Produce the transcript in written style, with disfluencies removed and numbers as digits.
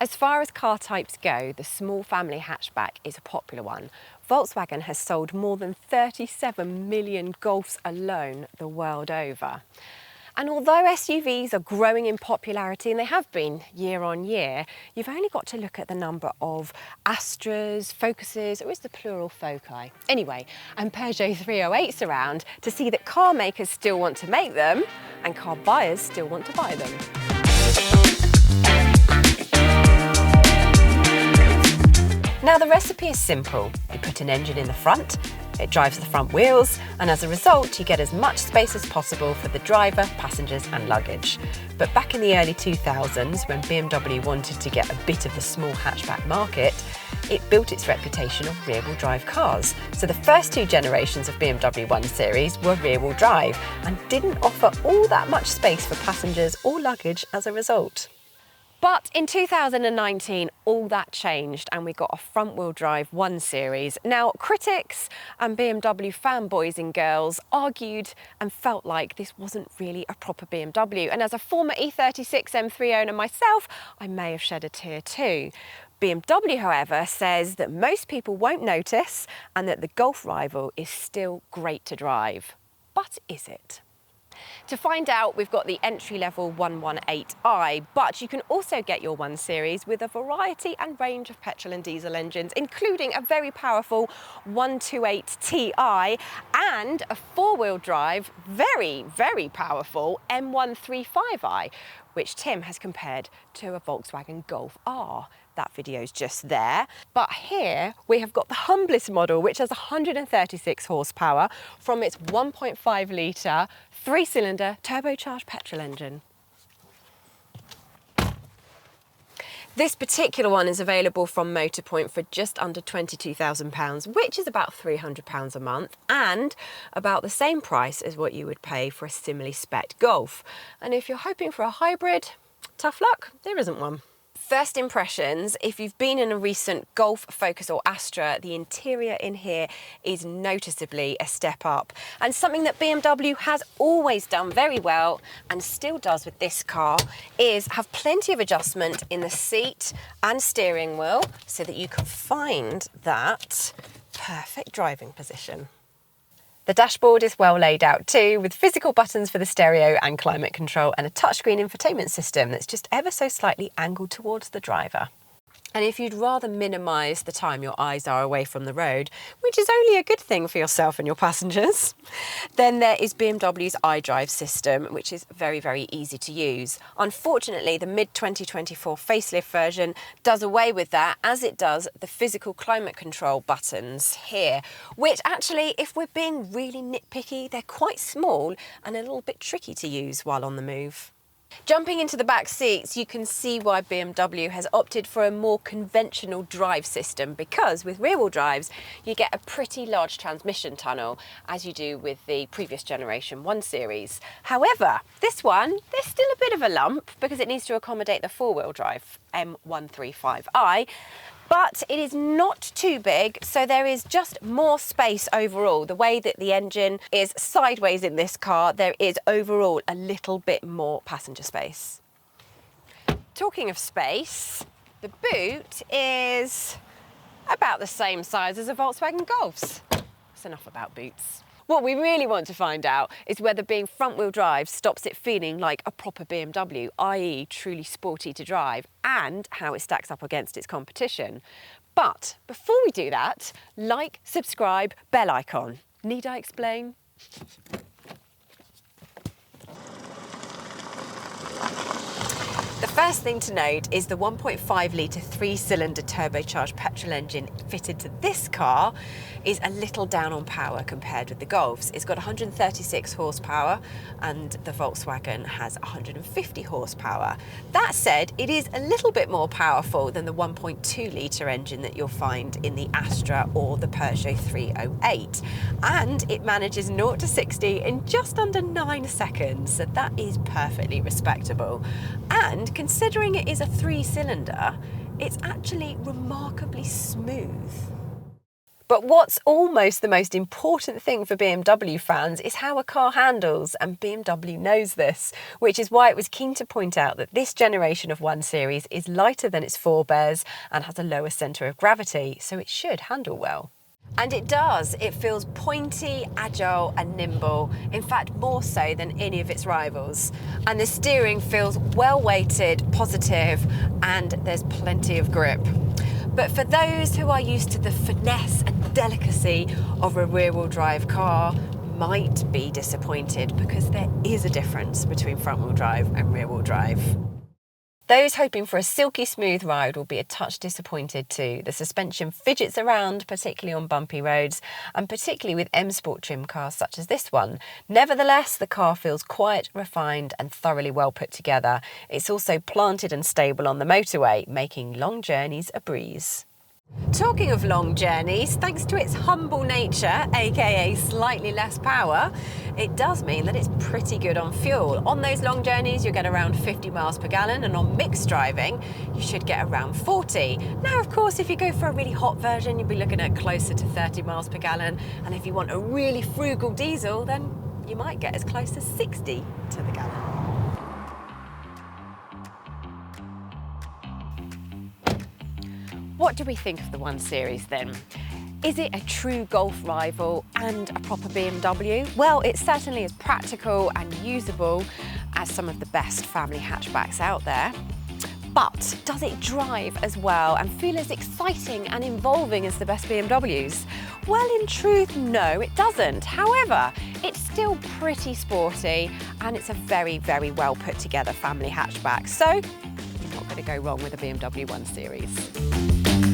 As far as car types go, the small family hatchback is a popular one. Volkswagen has sold more than 37 million Golfs alone the world over. And although SUVs are growing in popularity, and they have been year on year, you've only got to look at the number of Astras, Focuses, or is the plural Foci? Anyway, and Peugeot 308s around to see that car makers still want to make them and car buyers still want to buy them. Now the recipe is simple. You put an engine in the front, it drives the front wheels, and as a result you get as much space as possible for the driver, passengers and luggage. But back in the early 2000s, when BMW wanted to get a bit of the small hatchback market, it built its reputation on rear-wheel drive cars. So the first two generations of BMW 1 Series were rear-wheel drive and didn't offer all that much space for passengers or luggage as a result. But in 2019, all that changed and we got a front-wheel drive 1 Series. Now, critics and BMW fanboys and girls argued and felt like this wasn't really a proper BMW. And as a former E36 M3 owner myself, I may have shed a tear too. BMW, however, says that most people won't notice and that the Golf rival is still great to drive. But is it? To find out, we've got the entry-level 118i, but you can also get your 1 Series with a variety and range of petrol and diesel engines, including a very powerful 128 Ti and a four-wheel drive, very, very powerful M135i, which Tim has compared to a Volkswagen Golf R. That video's just there. But here we have got the humblest model, which has 136 horsepower from its 1.5 litre, 3-cylinder turbocharged petrol engine. This particular one is available from Motorpoint for just under £22,000, which is about £300 a month, and about the same price as what you would pay for a similarly spec'd Golf. And if you're hoping for a hybrid, tough luck, there isn't one. First impressions, if you've been in a recent Golf, Focus or Astra, the interior in here is noticeably a step up. And something that BMW has always done very well, and still does with this car, is have plenty of adjustment in the seat and steering wheel so that you can find that perfect driving position. The dashboard is well laid out too, with physical buttons for the stereo and climate control and a touchscreen infotainment system that's just ever so slightly angled towards the driver. And if you'd rather minimise the time your eyes are away from the road, which is only a good thing for yourself and your passengers, then there is BMW's iDrive system, which is very, very easy to use. Unfortunately, the mid-2024 facelift version does away with that, as it does the physical climate control buttons here, which actually, if we're being really nitpicky, they're quite small and a little bit tricky to use while on the move. Jumping into the back seats, you can see why BMW has opted for a more conventional drive system, because with rear-wheel drives you get a pretty large transmission tunnel, as you do with the previous generation 1 Series. However, this one, there's still a bit of a lump because it needs to accommodate the four-wheel drive M135i, but it is not too big, so there is just more space overall. The way that the engine is sideways in this car, there is overall a little bit more passenger space. Talking of space, the boot is about the same size as a Volkswagen Golf's. That's enough about boots. What we really want to find out is whether being front-wheel drive stops it feeling like a proper BMW, i.e. truly sporty to drive, and how it stacks up against its competition. But before we do that, like, subscribe, bell icon. Need I explain? The first thing to note is the 1.5 litre 3-cylinder turbocharged petrol engine fitted to this car is a little down on power compared with the Golf's. It's got 136 horsepower and the Volkswagen has 150 horsepower. That said, it is a little bit more powerful than the 1.2 litre engine that you'll find in the Astra or the Peugeot 308. And it manages 0 to 60 in just under 9 seconds, so that is perfectly respectable. And considering it is a 3-cylinder, it's actually remarkably smooth. But what's almost the most important thing for BMW fans is how a car handles, and BMW knows this, which is why it was keen to point out that this generation of 1 Series is lighter than its forebears and has a lower centre of gravity, so it should handle well. And it does. It feels pointy, agile and nimble, in fact more so than any of its rivals. And the steering feels well weighted, positive, and there's plenty of grip. But for those who are used to the finesse and delicacy of a rear-wheel drive car, might be disappointed, because there is a difference between front-wheel drive and rear-wheel drive. Those hoping for a silky smooth ride will be a touch disappointed too. The suspension fidgets around, particularly on bumpy roads, and particularly with M Sport trim cars such as this one. Nevertheless, the car feels quiet, refined and thoroughly well put together. It's also planted and stable on the motorway, making long journeys a breeze. Talking of long journeys, thanks to its humble nature, aka slightly less power, it does mean that it's pretty good on fuel. On those long journeys you'll get around 50 miles per gallon, and on mixed driving you should get around 40. Now of course if you go for a really hot version you'll be looking at closer to 30 miles per gallon, and if you want a really frugal diesel then you might get as close as 60 to the gallon. What do we think of the 1 Series then? Is it a true Golf rival and a proper BMW? Well, it's certainly as practical and usable as some of the best family hatchbacks out there. But does it drive as well and feel as exciting and involving as the best BMWs? Well, in truth, no, it doesn't. However, it's still pretty sporty and it's a very, very well put together family hatchback. So, you're not going to go wrong with a BMW 1 Series.